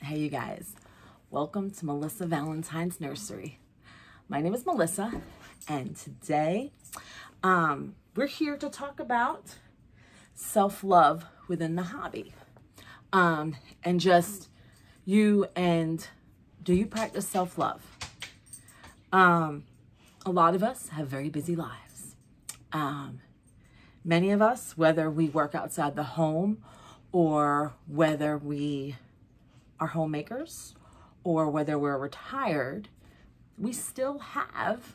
Hey you guys, welcome to Melissa Valentine's Nursery. My name is Melissa and today we're here to talk about self-love within the hobby. And just you and do you practice self-love? A lot of us have very busy lives. Many of us, whether we work outside the home or whether we are homemakers or whether we're retired, we still have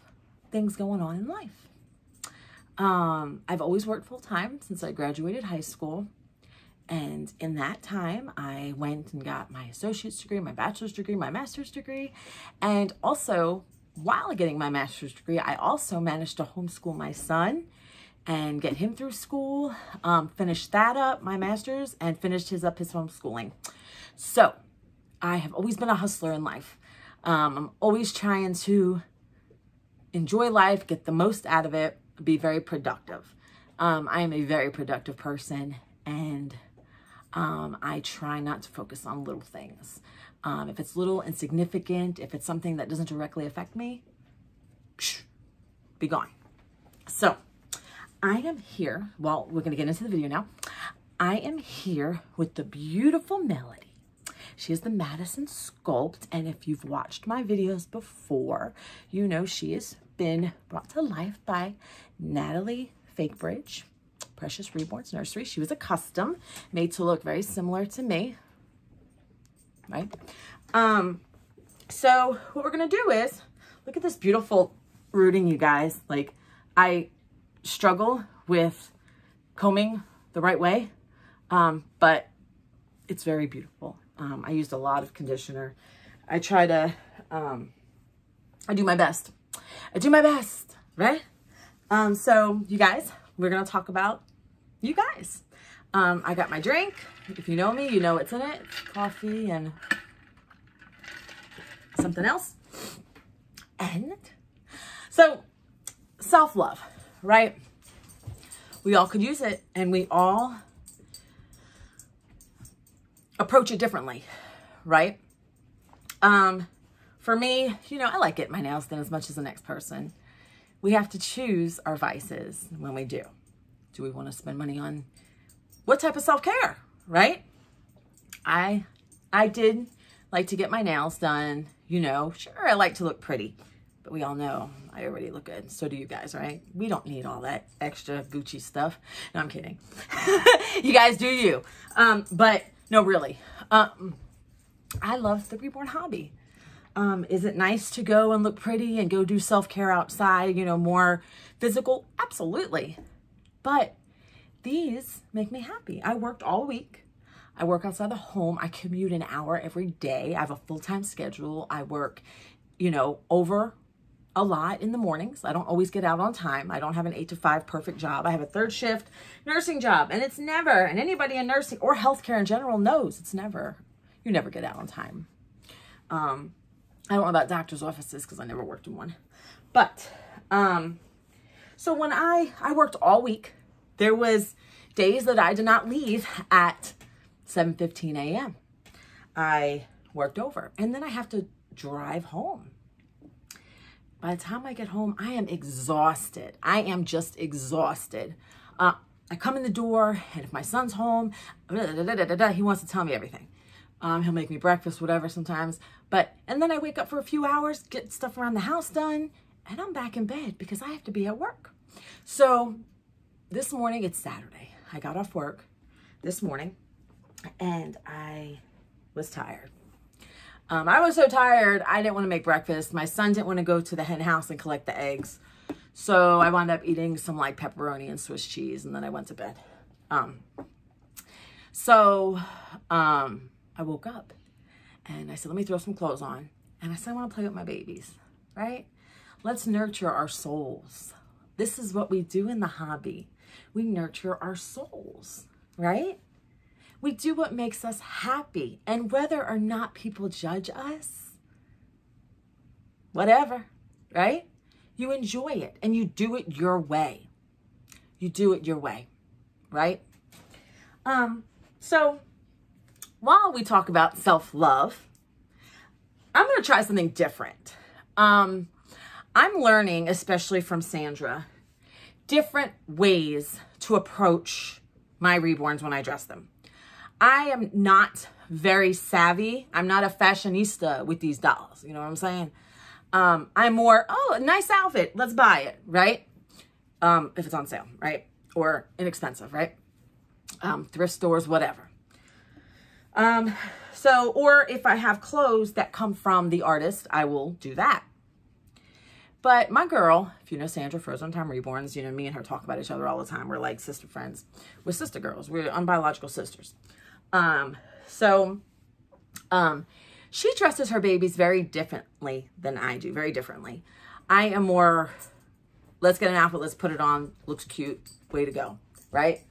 things going on in life. I've always worked full-time since I graduated high school. And in that time, I went and got my associate's degree, my bachelor's degree, my master's degree. And also, while getting my master's degree, I also managed to homeschool my son and get him through school, finished that up, my master's, and finished his homeschooling. So I have always been a hustler in life. I'm always trying to enjoy life, get the most out of it, be very productive. I am a very productive person, and I try not to focus on little things. If it's little, insignificant, if it's something that doesn't directly affect me, be gone. So I am here, well, we're going to get into the video now. I am here with the beautiful Melody. She is the Madison Sculpt, and if you've watched my videos before, you know she has been brought to life by Natalie Fakebridge, Precious Reborns Nursery. She was a custom, made to look very similar to me, right? So what we're gonna do is, look at this beautiful rooting, you guys. Like, I struggle with combing the right way, but it's very beautiful. I used a lot of conditioner. I try to, I do my best. I do my best, right? So you guys, we're going to talk about you guys. I got my drink. If you know me, you know what's in it. It's coffee and something else. And so self-love, right? We all could use it, and we all approach it differently, right? For me, you know, I like getting my nails done as much as the next person. We have to choose our vices when we do. Do we want to spend money on what type of self-care, right? I did like to get my nails done, you know, sure, I like to look pretty, but we all know I already look good. So do you guys, right? We don't need all that extra Gucci stuff. No, I'm kidding. You guys do you. But no, really. I love the Reborn hobby. Is it nice to go and look pretty and go do self-care outside, you know, more physical? Absolutely. But these make me happy. I worked all week. I work outside the home. I commute an hour every day. I have a full-time schedule. I work, you know, over a lot in the mornings. I don't always get out on time. I don't have an 8 to 5 perfect job. I have a third shift nursing job, and it's never, and anybody in nursing or healthcare in general knows it's never, you never get out on time. I don't know about doctor's offices because I never worked in one. But, so when I worked all week, there was days that I did not leave at 7:15 a.m. I worked over, and then I have to drive home. By the time I get home, I am exhausted. I am just exhausted. I come in the door, and if my son's home, he wants to tell me everything. He'll make me breakfast, whatever sometimes. And then I wake up for a few hours, get stuff around the house done, and I'm back in bed because I have to be at work. So this morning, it's Saturday. I got off work this morning, and I was tired. I was so tired, I didn't want to make breakfast. My son didn't want to go to the hen house and collect the eggs. So I wound up eating some like pepperoni and Swiss cheese, and then I went to bed. I woke up and I said, let me throw some clothes on. And I said, I want to play with my babies, right? Let's nurture our souls. This is what we do in the hobby. We nurture our souls, right? We do what makes us happy. And whether or not people judge us, whatever, right? You enjoy it and you do it your way. You do it your way, right? So while we talk about self-love, I'm going to try something different. I'm learning, especially from Sandra, different ways to approach my reborns when I dress them. I am not very savvy. I'm not a fashionista with these dolls. You know what I'm saying? I'm more, oh, a nice outfit. Let's buy it, right? If it's on sale, right? Or inexpensive, right? Thrift stores, whatever. Or if I have clothes that come from the artist, I will do that. But my girl, if you know Sandra, Frozen Time Reborns, you know, me and her talk about each other all the time. We're like sister friends. We're sister girls. We're unbiological sisters. She dresses her babies very differently than I do, very differently. I am more, let's get an outfit, let's put it on, looks cute, way to go, right?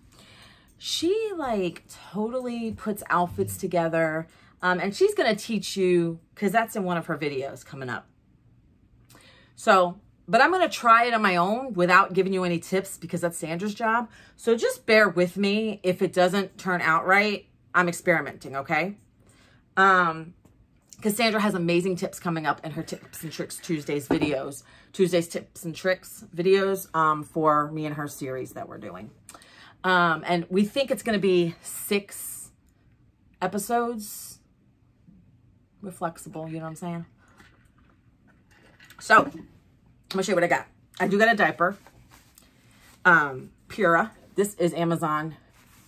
She like totally puts outfits together, and she's going to teach you, because that's in one of her videos coming up. So, but I'm going to try it on my own without giving you any tips, because that's Sandra's job. So just bear with me if it doesn't turn out right. I'm experimenting, okay? Because Sandra has amazing tips coming up in her Tips and Tricks Tuesdays videos. Tuesdays Tips and Tricks videos for me and her series that we're doing. And we think it's going to be 6 episodes. We're flexible, you know what I'm saying? So, I'm going to show you what I got. I do got a diaper. Pura. This is Amazon.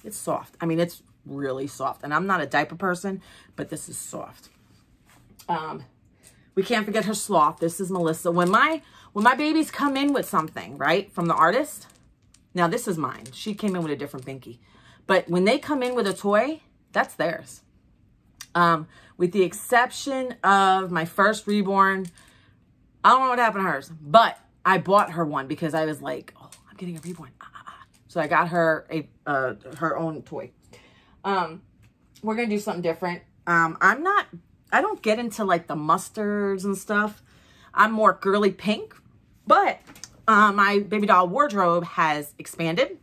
It's soft. I mean, it's really soft. And I'm not a diaper person, but this is soft. We can't forget her sloth. This is Melissa. When my babies come in with something, right, from the artist, now this is mine. She came in with a different binky. But when they come in with a toy, that's theirs. With the exception of my first reborn, I don't know what happened to hers, but I bought her one because I was like, oh, I'm getting a reborn. So I got her her own toy. We're going to do something different. I don't get into like the mustards and stuff. I'm more girly pink, but my baby doll wardrobe has expanded,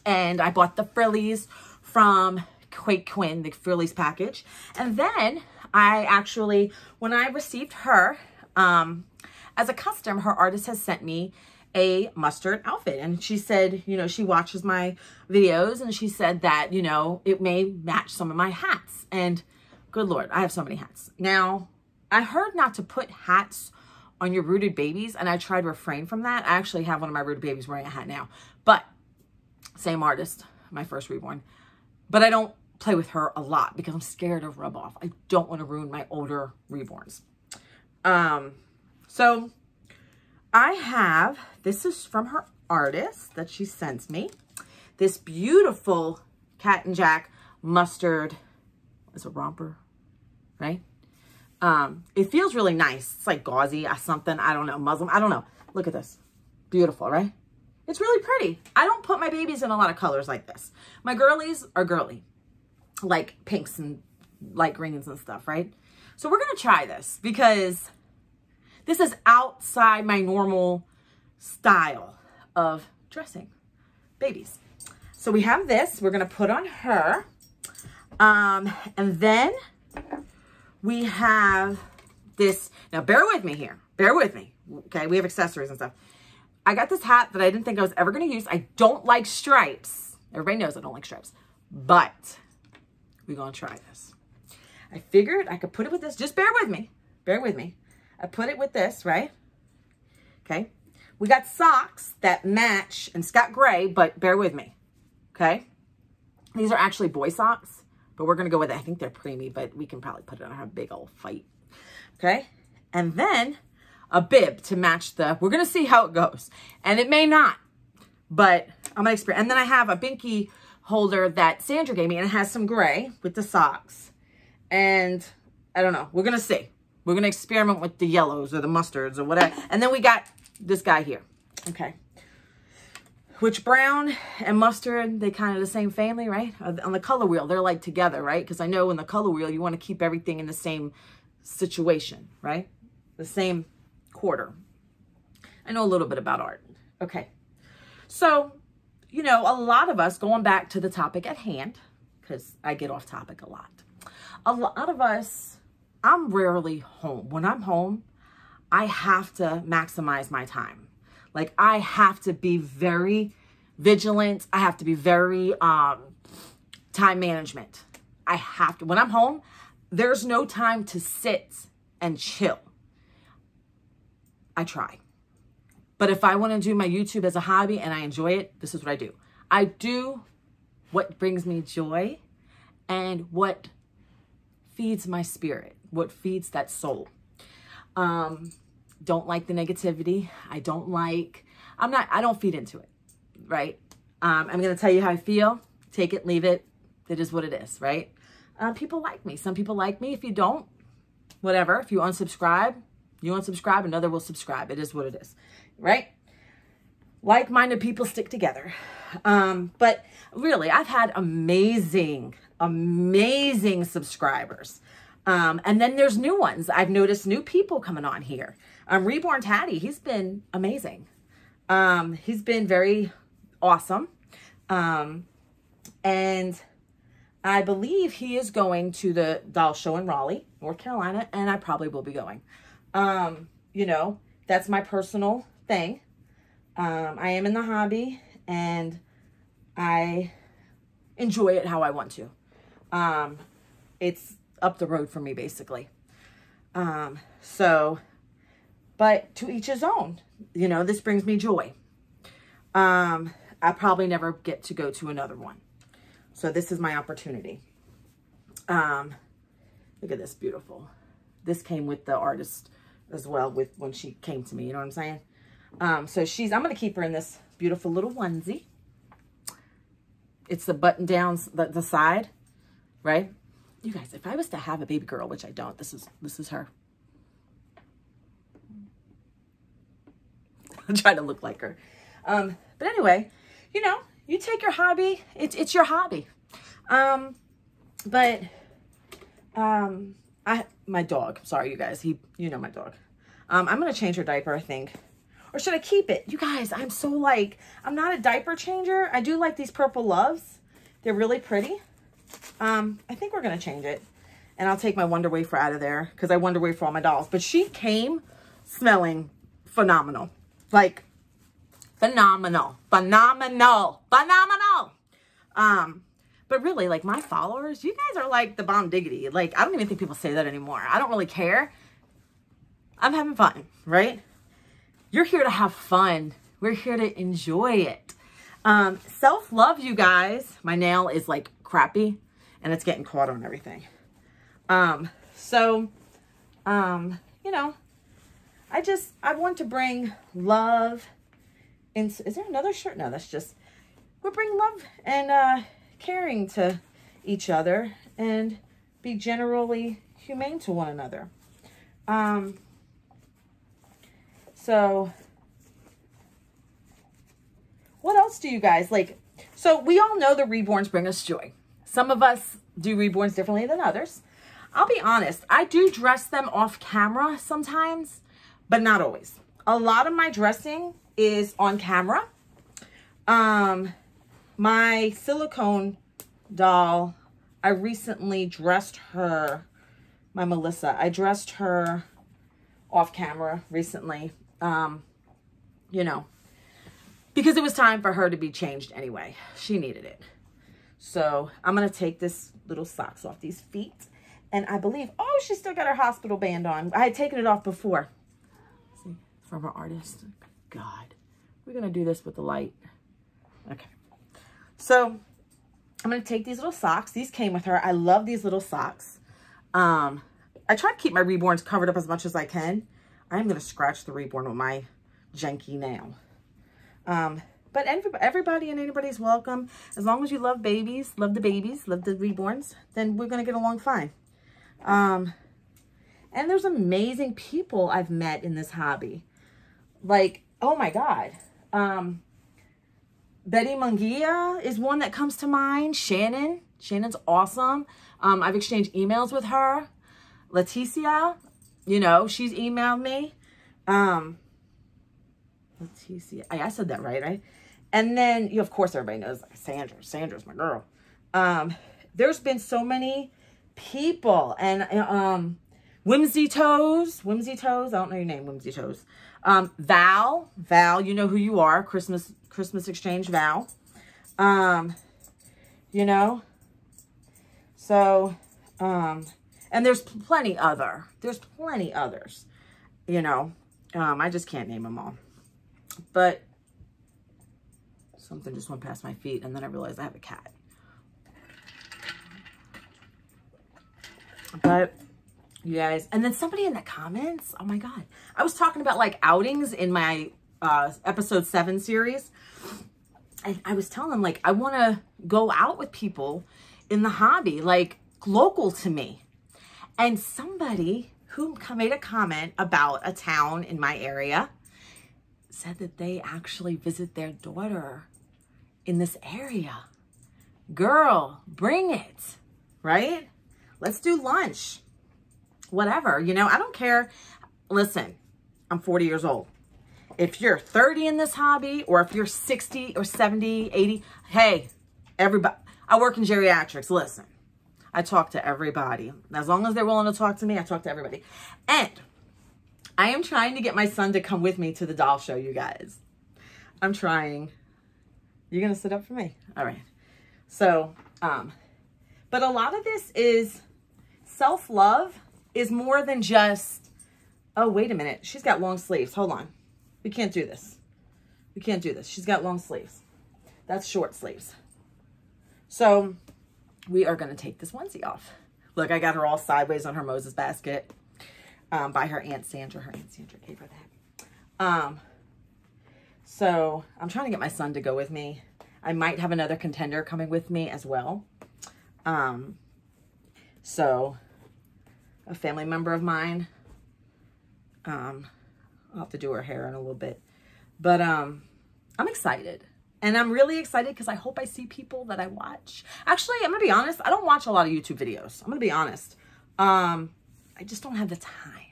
and I bought the frillies from Quinn, the frillies package. And then I actually, when I received her, as a custom, her artist has sent me a mustard outfit. And she said, you know, she watches my videos, and she said that, you know, it may match some of my hats. And good Lord, I have so many hats. Now, I heard not to put hats on your rooted babies, and I tried to refrain from that. I actually have one of my rooted babies wearing a hat now, but same artist, my first reborn. But I don't play with her a lot because I'm scared of rub off. I don't want to ruin my older reborns. So I have, this is from her artist that she sends me, this beautiful Cat and Jack mustard. It's a romper, right? It feels really nice. It's like gauzy or something. I don't know, muslin. I don't know. Look at this. Beautiful, right? It's really pretty. I don't put my babies in a lot of colors like this. My girlies are girly, like pinks and light greens and stuff, right? So we're going to try this because this is outside my normal style of dressing babies. So we have this. We're going to put on her. And then we have this. Now, bear with me here. Bear with me. Okay, we have accessories and stuff. I got this hat that I didn't think I was ever going to use. I don't like stripes. Everybody knows I don't like stripes. But we're going to try this. I figured I could put it with this. Just bear with me. Bear with me. I put it with this, right? Okay. We got socks that match, and it's got gray, but bear with me. Okay. These are actually boy socks, but we're going to go with it. I think they're preemie, but we can probably put it on our big old fight. Okay. And then a bib to match the, we're going to see how it goes. And it may not, but I'm going to experience. And then I have a binky holder that Sandra gave me, and it has some gray with the socks. And I don't know. We're going to see. We're going to experiment with the yellows or the mustards or whatever. And then we got this guy here. Okay. Which brown and mustard, they kind of the same family, right? On the color wheel, they're like together, right? Because I know in the color wheel, you want to keep everything in the same situation, right? The same quarter. I know a little bit about art. Okay. So, you know, a lot of us, going back to the topic at hand, because I get off topic a lot. A lot of us, I'm rarely home. When I'm home, I have to maximize my time. Like, I have to be very vigilant. I have to be very time management. I have to. When I'm home, there's no time to sit and chill. I try. But if I want to do my YouTube as a hobby and I enjoy it, this is what I do. I do what brings me joy and what feeds my spirit, what feeds that soul. Don't like the negativity. I don't feed into it, right? I'm going to tell you how I feel. Take it, leave it. It is what it is, right? People like me. Some people like me. If you don't, whatever. If you unsubscribe, another will subscribe. It is what it is, right? Like-minded people stick together. But really, I've had amazing subscribers. And then there's new ones. I've noticed new people coming on here. Reborn Taddy, he's been amazing. He's been very awesome. And I believe he is going to the doll show in Raleigh, North Carolina, and I probably will be going. You know, that's my personal thing. I am in the hobby and I enjoy it how I want to. It's up the road for me, basically. But to each his own, you know, this brings me joy. I probably never get to go to another one. So this is my opportunity. Look at this, beautiful. This came with the artist as well when she came to me, you know what I'm saying? So I'm going to keep her in this beautiful little onesie. It's the button down the side, right? You guys, if I was to have a baby girl, which I don't, this is her. I'm trying to look like her. But anyway, you know, you take your hobby. It's your hobby. My dog, sorry, you guys, you know my dog. I'm going to change her diaper, I think. Or should I keep it? You guys, I'm not a diaper changer. I do like these purple loves. They're really pretty. I think we're going to change it. And I'll take my Wonder Wafer out of there because I Wonder Wafer all my dolls. But she came smelling phenomenal. Like, phenomenal. Phenomenal. Phenomenal. But really, like, my followers, you guys are like the bomb diggity. Like, I don't even think people say that anymore. I don't really care. I'm having fun, right? You're here to have fun. We're here to enjoy it. Self-love, you guys. My nail is like crappy and it's getting caught on everything. You know, I want to bring love. Is there another shirt? No, we'll bring love and caring to each other and be generally humane to one another. So what else do you guys like? So we all know the Reborns bring us joy. Some of us do Reborns differently than others. I'll be honest, I do dress them off camera sometimes, but not always. A lot of my dressing is on camera. My silicone doll, I recently dressed her, my Melissa, I dressed her off camera recently, you know, because it was time for her to be changed anyway. She needed it. So I'm going to take this little socks off these feet. And I believe, oh, she still got her hospital band on. I had taken it off before. See, from our artist. God, we're going to do this with the light. Okay. So I'm going to take these little socks. These came with her. I love these little socks. I try to keep my Reborns covered up as much as I can. I'm going to scratch the Reborn with my janky nail. But everybody and anybody's welcome. As long as you love babies, love the Reborns, then we're going to get along fine. And there's amazing people I've met in this hobby. Like, oh my God. Betty Munguia is one that comes to mind. Shannon's awesome. I've exchanged emails with her. Leticia, you know, she's emailed me. Leticia, I said that right? And then, of course, everybody knows Sandra. Sandra's my girl. there's been so many people, and Whimsy Toes, I don't know your name, Whimsy Toes. Val, you know who you are, Christmas Exchange Val. You know, so, and there's plenty others, you know, I just can't name them all, but something just went past my feet, and then I realized I have a cat. But you guys, and then somebody in the comments, oh my God, I was talking about like outings in my episode 7 series. And I was telling them, like, I want to go out with people in the hobby, like local to me. And somebody who made a comment about a town in my area said that they actually visit their daughter in this area. Girl, bring it, right? Let's do lunch, whatever, you know, I don't care. Listen, I'm 40 years old. If you're 30 in this hobby, or if you're 60 or 70, 80, hey, everybody, I work in geriatrics. Listen, I talk to everybody. As long as they're willing to talk to me, I talk to everybody. And I am trying to get my son to come with me to the doll show, you guys. I'm trying. You're going to sit up for me? All right. So, but a lot of this is self-love is more than just, oh, wait a minute. She's got long sleeves. Hold on. We can't do this. We can't do this. She's got long sleeves. That's short sleeves. So we are going to take this onesie off. Look, I got her all sideways on her Moses basket by her Aunt Sandra. Her Aunt Sandra gave her that. So I'm trying to get my son to go with me. I might have another contender coming with me as well. So a family member of mine, I'll have to do her hair in a little bit, but I'm excited, and I'm really excited because I hope I see people that I watch. Actually, I'm gonna be honest, I don't watch a lot of YouTube videos. I'm gonna be honest. I just don't have the time.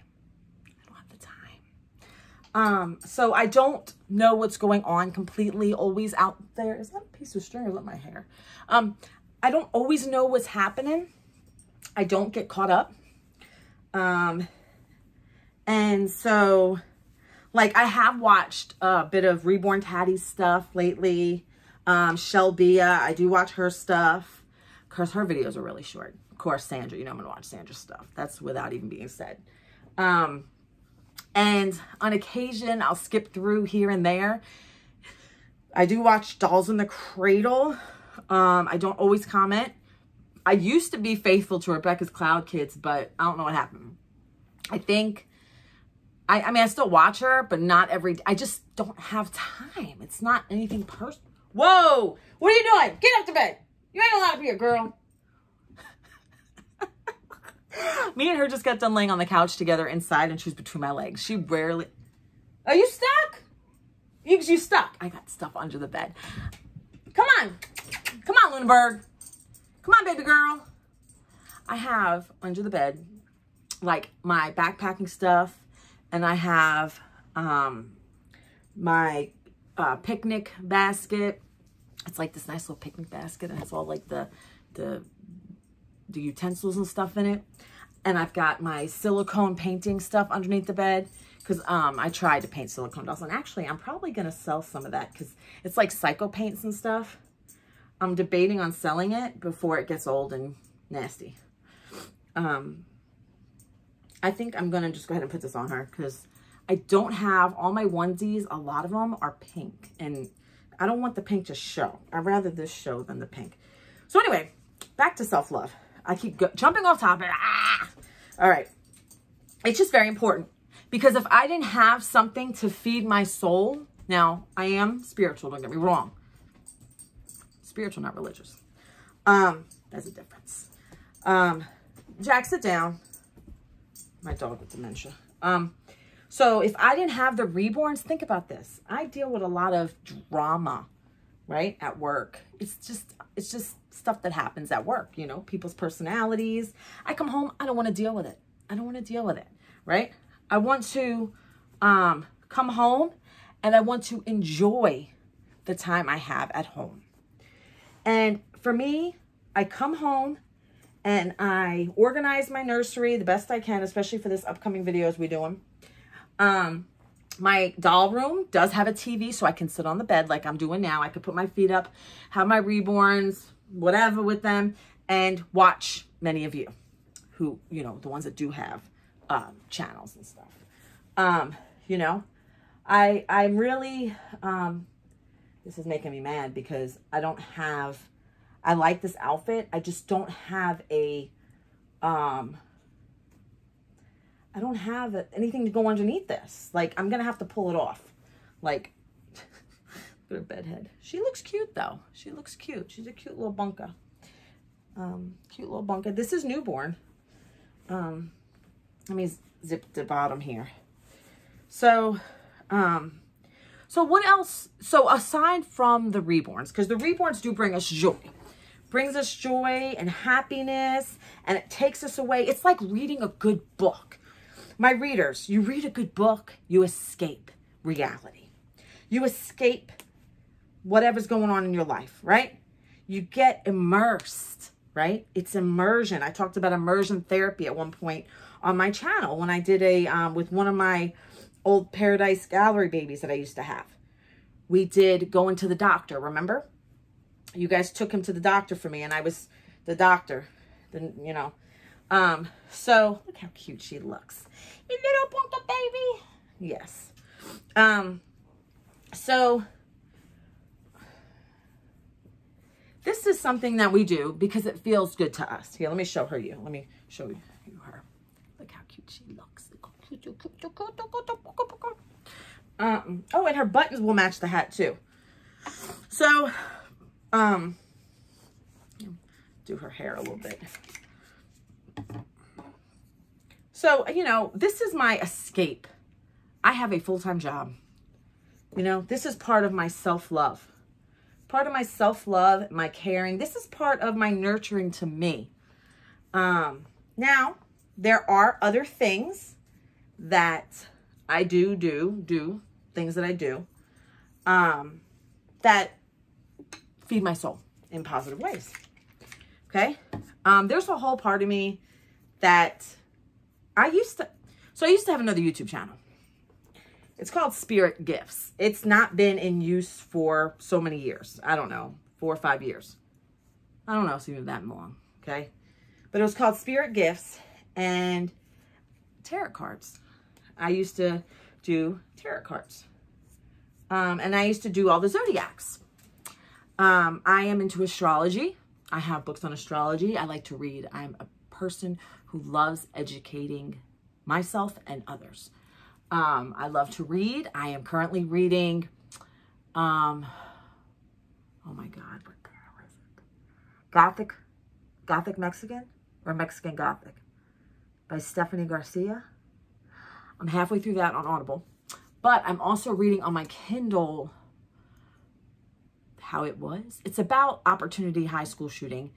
So I don't know what's going on completely always out there. Is that a piece of string or is that my hair? I don't always know what's happening. I don't get caught up. And so, like, I have watched a bit of Reborn Tattie's stuff lately. Shelbia, I do watch her stuff because her videos are really short. Of course, Sandra, you know I'm going to watch Sandra's stuff. That's without even being said. And on occasion, I'll skip through here and there. I do watch Dolls in the Cradle. I don't always comment. I used to be faithful to Rebecca's Cloud Kids, but I don't know what happened. I think, I mean, I still watch her, but not every day. I just don't have time. It's not anything personal. Whoa! What are you doing? Get up to bed. You ain't allowed to be a girl. Me and her just got done laying on the couch together inside, and she was between my legs. She rarely... Are you stuck? You stuck. I got stuff under the bed. Come on. Come on, Lunenburg. Come on, baby girl. I have under the bed, like, my backpacking stuff, and I have my picnic basket. It's like this nice little picnic basket, and it's all like the utensils and stuff in it. And I've got my silicone painting stuff underneath the bed because I tried to paint silicone dolls. And actually, I'm probably going to sell some of that because it's like psycho paints and stuff. I'm debating on selling it before it gets old and nasty. I think I'm going to just go ahead and put this on her because I don't have all my onesies. A lot of them are pink, and I don't want the pink to show. I'd rather this show than the pink. So anyway, back to self-love. I keep jumping off topic. Ah! All right. It's just very important because if I didn't have something to feed my soul, now I am spiritual, don't get me wrong. Spiritual, not religious. There's a difference. Jack, sit down. My dog with dementia. So if I didn't have the Reborns, think about this. I deal with a lot of drama, right? At work. It's just stuff that happens at work, you know, people's personalities. I come home, I don't want to deal with it. I don't want to deal with it, right? I want to come home and I want to enjoy the time I have at home. And for me, I come home and I organize my nursery the best I can, especially for this upcoming videos we're doing. My doll room does have a TV, so I can sit on the bed like I'm doing now. I could put my feet up, have my Reborns, whatever with them, and watch many of you who, you know, the ones that do have channels and stuff. You know, I'm really, this is making me mad because I don't have, I like this outfit. I just don't have a, I don't have anything to go underneath this. Like, I'm going to have to pull it off. Like, look at her bedhead. She looks cute, though. She looks cute. She's a cute little bunker. Cute little bunker. This is newborn. Let me zip the bottom here. So, so what else? So aside from the Reborns, because the Reborns do bring us joy. Brings us joy and happiness, and it takes us away. It's like reading a good book. My readers, you read a good book, you escape reality. You escape whatever's going on in your life, right? You get immersed, right? It's immersion. I talked about immersion therapy at one point on my channel when I did a, with one of my old Paradise Gallery babies that I used to have. We did go into the doctor, remember? You guys took him to the doctor for me, and I was the doctor, you know. So look how cute she looks. A little bunker baby. Yes. So this is something that we do because it feels good to us. Here, let me show her you. Let me show you her. Look how cute she looks. Look how cute, oh, and her buttons will match the hat too. So, do her hair a little bit. So, you know, this is my escape. I have a full-time job. You know, this is part of my self-love. Part of my self-love, my caring. This is part of my nurturing to me. Now, there are other things that I do, things that I do, that feed my soul in positive ways. Okay? There's a whole part of me that I used to have another YouTube channel. It's called Spirit Gifts. It's not been in use for so many years. I don't know, 4 or 5 years. I don't know, it's even that long, okay? But it was called Spirit Gifts and tarot cards. I used to do tarot cards. And I used to do all the zodiacs. I am into astrology. I have books on astrology. I like to read. I'm a person who loves educating myself and others. I love to read. I am currently reading, oh my God, what the hell is it? Gothic Mexican or Mexican Gothic by Stephanie Garcia. I'm halfway through that on Audible, but I'm also reading on my Kindle How It Was. It's about Opportunity High School shooting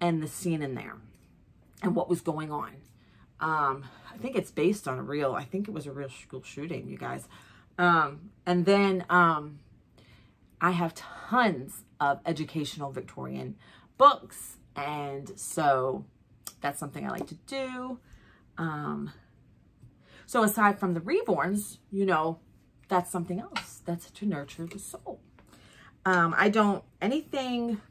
and the scene in there and what was going on. I think it's based on I think it was a real school shooting, you guys. And then I have tons of educational Victorian books. And so that's something I like to do. So aside from the Reborns, you know, that's something else. That's to nurture the soul. I don't, anything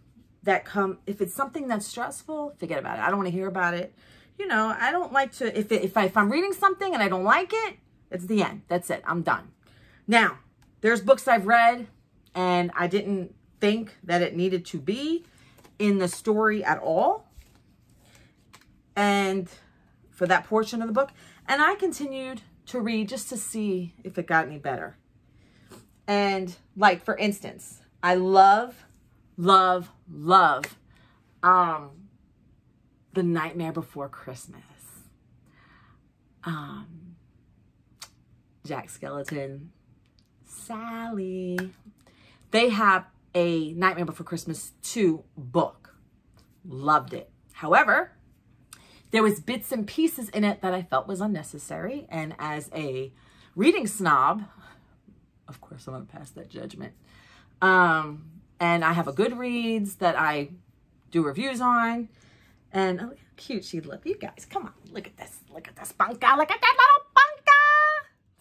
that if it's something that's stressful, forget about it. I don't want to hear about it. You know, I don't like to, if I'm reading something and I don't like it, it's the end. That's it. I'm done. Now, there's books I've read and I didn't think that it needed to be in the story at all. And for that portion of the book. And I continued to read just to see if it got any better. And like, for instance, I love The Nightmare Before Christmas. Jack Skellington, Sally. They have a Nightmare Before Christmas 2 book. Loved it. However, there was bits and pieces in it that I felt was unnecessary. And as a reading snob, of course, I'm going to pass that judgment. And I have a Goodreads that I do reviews on. And oh, look how cute she looked. You guys, come on. Look at this. Look at this bunka. Look at that little bunka.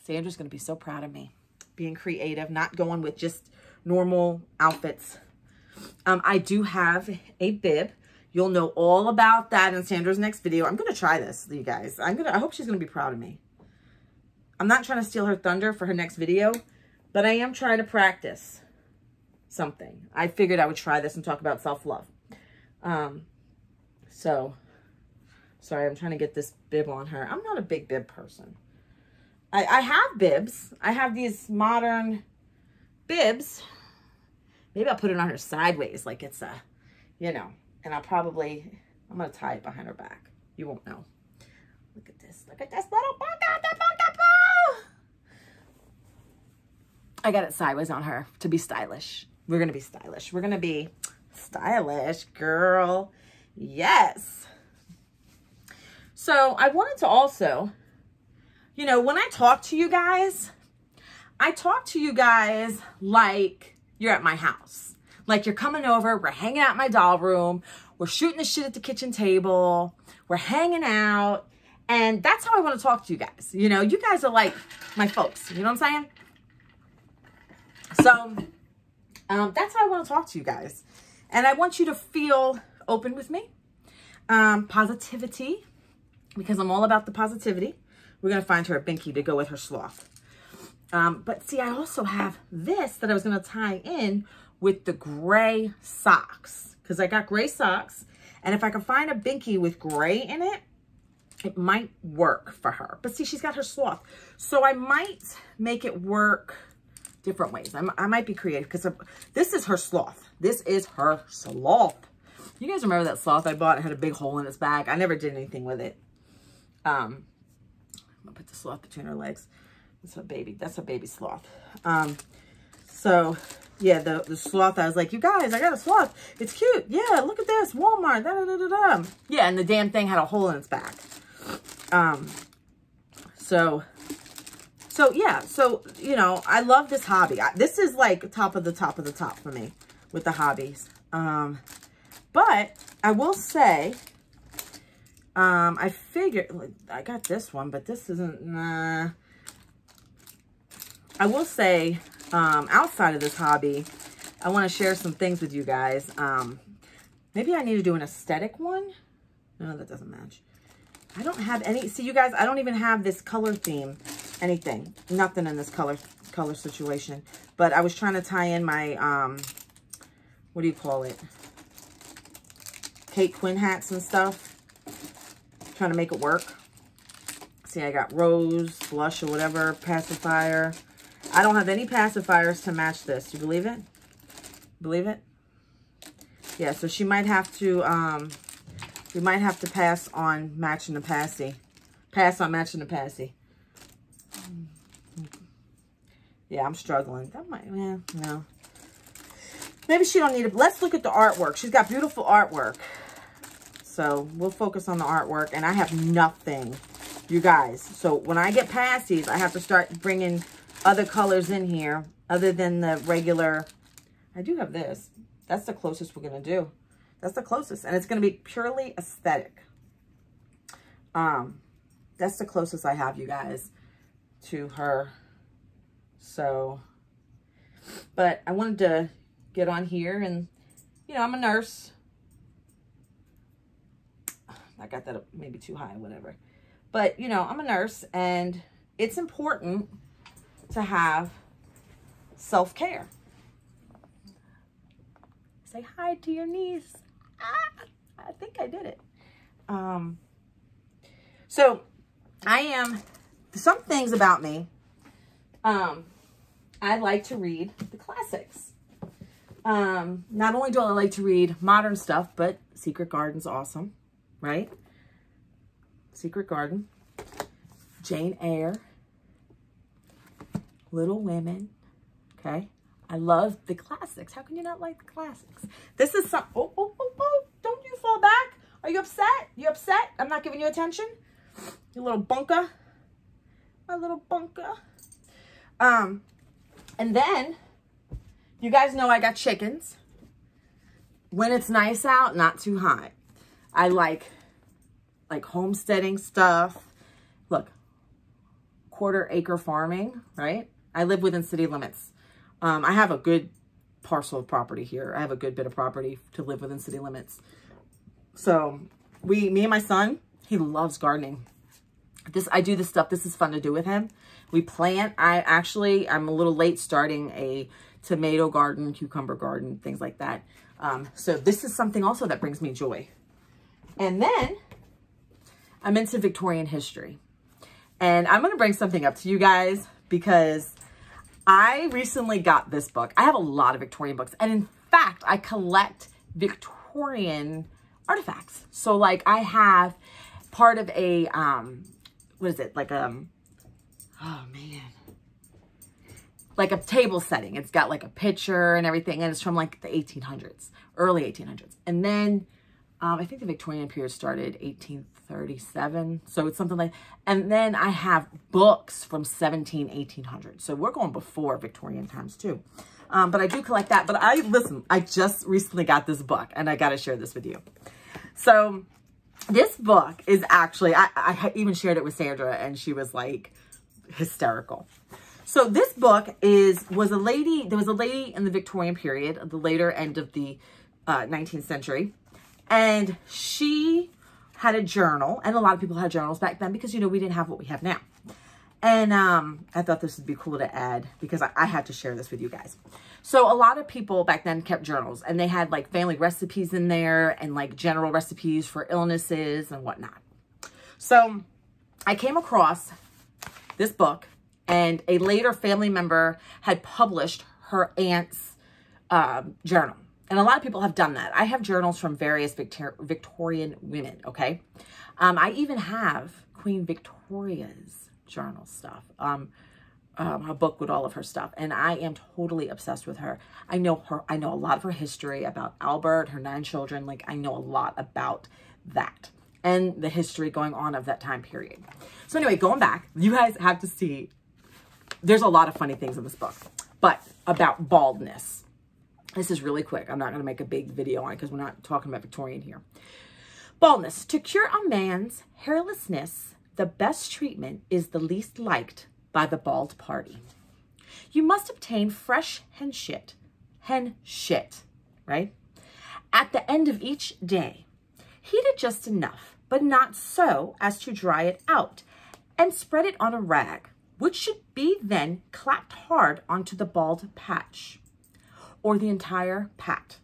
Sandra's going to be so proud of me. Being creative, not going with just normal outfits. I do have a bib. You'll know all about that in Sandra's next video. I'm going to try this, you guys. I hope she's going to be proud of me. I'm not trying to steal her thunder for her next video, but I am trying to practice something. I figured I would try this and talk about self-love. So, sorry, I'm trying to get this bib on her. I'm not a big bib person. I have bibs. I have these modern bibs. Maybe I'll put it on her sideways like it's a, you know, and I'm going to tie it behind her back. You won't know. Look at this. Look at this little bunka. I got it sideways on her to be stylish. We're going to be stylish. We're going to be stylish, girl. Yes. So I wanted to also, you know, when I talk to you guys, I talk to you guys like you're at my house. Like you're coming over, we're hanging out in my doll room, we're shooting the shit at the kitchen table, we're hanging out, and that's how I want to talk to you guys. You know, you guys are like my folks, you know what I'm saying? So, that's how I want to talk to you guys. And I want you to feel open with me. Positivity, because I'm all about the positivity. We're going to find her a binky to go with her sloth. But see, I also have this that I was going to tie in with the gray socks, because I got gray socks. And if I can find a binky with gray in it, it might work for her. But see, she's got her sloth. So I might make it work different ways. I might be creative because this is her sloth. This is her sloth. You guys remember that sloth I bought? It had a big hole in its back. I never did anything with it. I'm gonna put the sloth between her legs. That's a baby. That's a baby sloth. So yeah, the sloth. I was like, you guys, I got a sloth. It's cute. Yeah, look at this. Walmart. Da, da, da, da, da. Yeah, and the damn thing had a hole in its back. So yeah, so, you know, I love this hobby. This is like top of the top for me with the hobbies. But I will say, I figured, I got this one, but this isn't, I will say, outside of this hobby, I want to share some things with you guys. Maybe I need to do an aesthetic one. No, that doesn't match. I don't have any, see you guys, I don't even have this color theme. Anything, nothing in this color situation. But I was trying to tie in my, what do you call it? Kate Quinn hats and stuff. Trying to make it work. See, I got rose, blush or whatever, pacifier. I don't have any pacifiers to match this. You believe it? Believe it? Yeah, so she might have to, we might have to pass on matching the passy. Pass on matching the passy. Yeah, I'm struggling. That might, yeah, no. Maybe she don't need it. Let's look at the artwork. She's got beautiful artwork. So we'll focus on the artwork. And I have nothing, you guys. So when I get past these, I have to start bringing other colors in here other than the regular. I do have this. That's the closest we're going to do. That's the closest. And it's going to be purely aesthetic. That's the closest I have, you guys, to her. So, but I wanted to get on here and, you know, I'm a nurse. I got that up maybe too high, whatever. But, you know, I'm a nurse and it's important to have self-care. Say hi to your niece. Ah, I think I did it. So I am, some things about me, I like to read the classics. Not only do I like to read modern stuff, but Secret Garden's awesome, right? Secret Garden, Jane Eyre, Little Women, okay? I love the classics. How can you not like the classics? This is some, oh, don't you fall back. Are you upset? You upset? I'm not giving you attention? You little bunka. My little bunka. And then, you guys know I got chickens. when it's nice out, not too hot. I like homesteading stuff. Look, 1/4 acre farming, right? I live within city limits. I have a good parcel of property here. I have a good bit of property to live within city limits. So me and my son, he loves gardening. I do this stuff. This is fun to do with him. We plant. I'm a little late starting a tomato garden, cucumber garden, things like that. So this is something also that brings me joy. And then I'm into Victorian history. And I'm going to bring something up to you guys because I recently got this book. I have a lot of Victorian books. And in fact, I collect Victorian artifacts. So like I have part of a, what is it? Like oh man. Like a table setting. It's got like a picture and everything. And it's from like the 1800s, early 1800s. And then I think the Victorian period started 1837. So it's something like, and then I have books from 1800. So we're going before Victorian times too. But I do collect that. But listen, I just recently got this book and I got to share this with you. So this book is actually, I even shared it with Sandra and she was like hysterical. So this book there was a lady in the Victorian period, the later end of the 19th century. And she had a journal, and a lot of people had journals back then because, you know, we didn't have what we have now. And I thought this would be cool to add because I had to share this with you guys. So a lot of people back then kept journals, and they had like family recipes in there and like general recipes for illnesses and whatnot. So I came across this book, and a later family member had published her aunt's journal. And a lot of people have done that. I have journals from various Victorian women, okay? I even have Queen Victoria's journal stuff, a book with all of her stuff. And I am totally obsessed with her. I know a lot of her history about Albert, her 9 children. Like, I know a lot about that and the history going on of that time period. So anyway, going back, you guys have to see, there's a lot of funny things in this book, but about baldness. This is really quick. I'm not going to make a big video on it because we're not talking about Victorian here. Baldness. To cure a man's hairlessness, the best treatment is the least liked by the bald party. You must obtain fresh hen shit, right? At the end of each day. Heat it just enough, but not so as to dry it out, and spread it on a rag, which should be then clapped hard onto the bald patch, or the entire pat,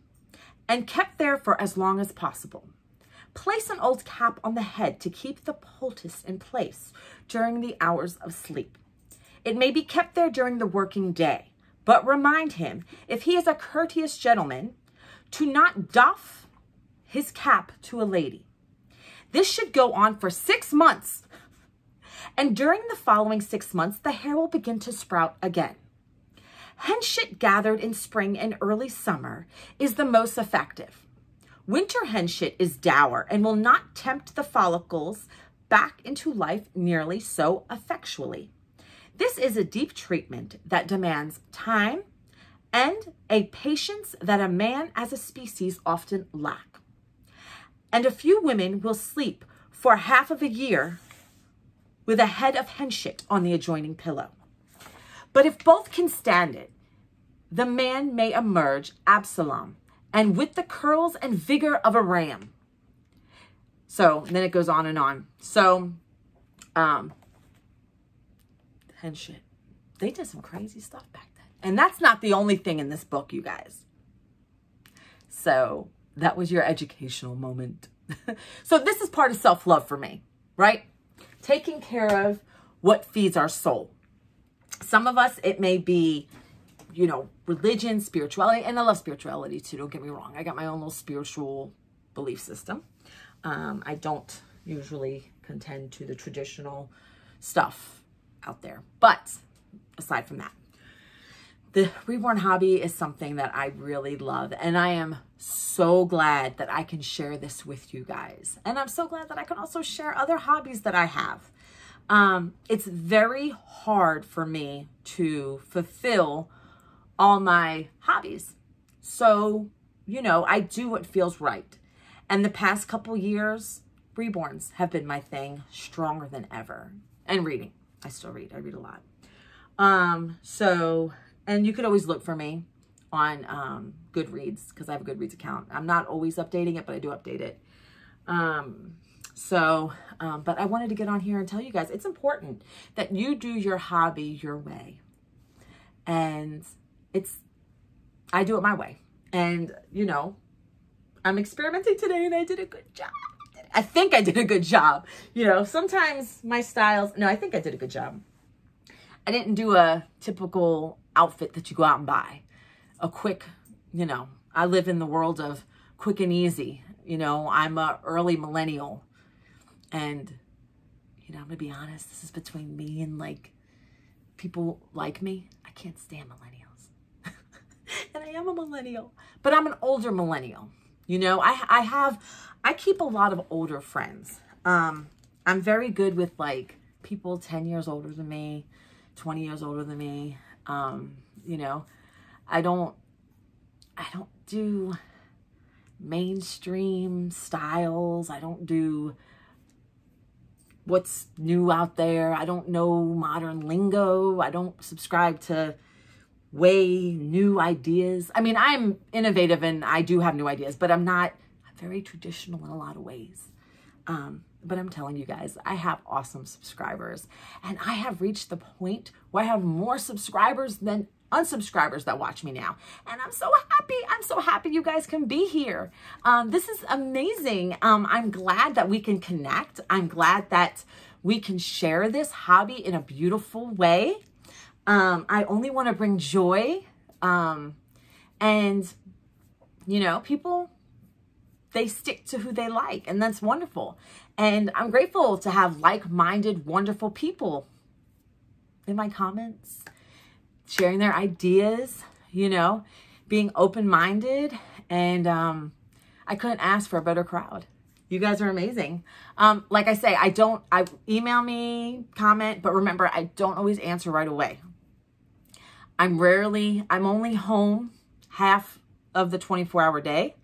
and kept there for as long as possible. Place an old cap on the head to keep the poultice in place during the hours of sleep. It may be kept there during the working day, but remind him, if he is a courteous gentleman, to not doff his cap to a lady. This should go on for 6 months, and during the following 6 months, the hair will begin to sprout again. Hen shit gathered in spring and early summer is the most effective. Winter hen shit is dour and will not tempt the follicles back into life nearly so effectually. This is a deep treatment that demands time and a patience that a man as a species often lack. And a few women will sleep for half of a year with a head of hen shit on the adjoining pillow. But if both can stand it, the man may emerge Absalom, and with the curls and vigor of a ram. So then it goes on and on. So, hen shit. They did some crazy stuff back then. And that's not the only thing in this book, you guys. So that was your educational moment. So this is part of self-love for me, right? Taking care of what feeds our soul. Some of us, it may be, you know, religion, spirituality, and I love spirituality too, don't get me wrong. I got my own little spiritual belief system. I don't usually contend to the traditional stuff out there. But aside from that, the Reborn hobby is something that I really love, and I am so glad that I can share this with you guys. And I'm so glad that I can also share other hobbies that I have. It's very hard for me to fulfill all my hobbies. So you know, I do what feels right. And the past couple years, Reborns have been my thing, stronger than ever. And reading. I still read. I read a lot. And you could always look for me on Goodreads, because I have a Goodreads account. I'm not always updating it, but I do update it. But I wanted to get on here and tell you guys, it's important that you do your hobby your way. And I do it my way. And, you know, I'm experimenting today and I did a good job. I think I did a good job. You know, sometimes my styles, no, I think I did a good job. I didn't do a typical outfit that you go out and buy. A quick, you know, I live in the world of quick and easy. You know, I'm a early millennial. And, you know, I'm going to be honest, this is between me and like people like me. I can't stand millennials. And I am a millennial, but I'm an older millennial. You know, I keep a lot of older friends. I'm very good with like people 10 years older than me, 20 years older than me. You know, I don't do mainstream styles. I don't do what's new out there. I don't know modern lingo. I don't subscribe to way new ideas. I mean, I'm innovative and I do have new ideas, but I'm very traditional in a lot of ways. But I'm telling you guys, I have awesome subscribers, and I have reached the point where I have more subscribers than unsubscribers that watch me now. And I'm so happy. I'm so happy you guys can be here. This is amazing. I'm glad that we can connect. I'm glad that we can share this hobby in a beautiful way. I only want to bring joy. And, you know, people, they stick to who they like, and that's wonderful. And I'm grateful to have like-minded, wonderful people in my comments, sharing their ideas, you know, being open-minded. And I couldn't ask for a better crowd. You guys are amazing. Like I say, I email me, comment, but remember, I don't always answer right away. I'm only home half of the 24-hour day.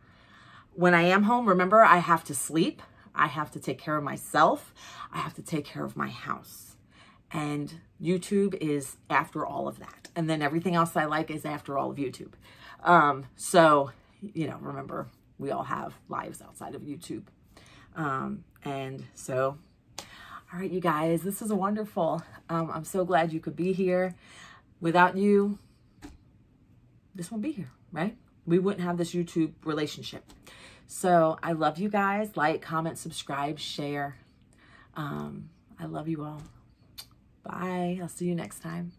When I am home, remember, I have to sleep. I have to take care of myself. I have to take care of my house. And YouTube is after all of that. And then everything else I like is after all of YouTube. So, you know, remember, we all have lives outside of YouTube. And so, all right, you guys, this is wonderful. I'm so glad you could be here. Without you, this won't be here, right? We wouldn't have this YouTube relationship. So I love you guys. Like, comment, subscribe, share. I love you all. Bye. I'll see you next time.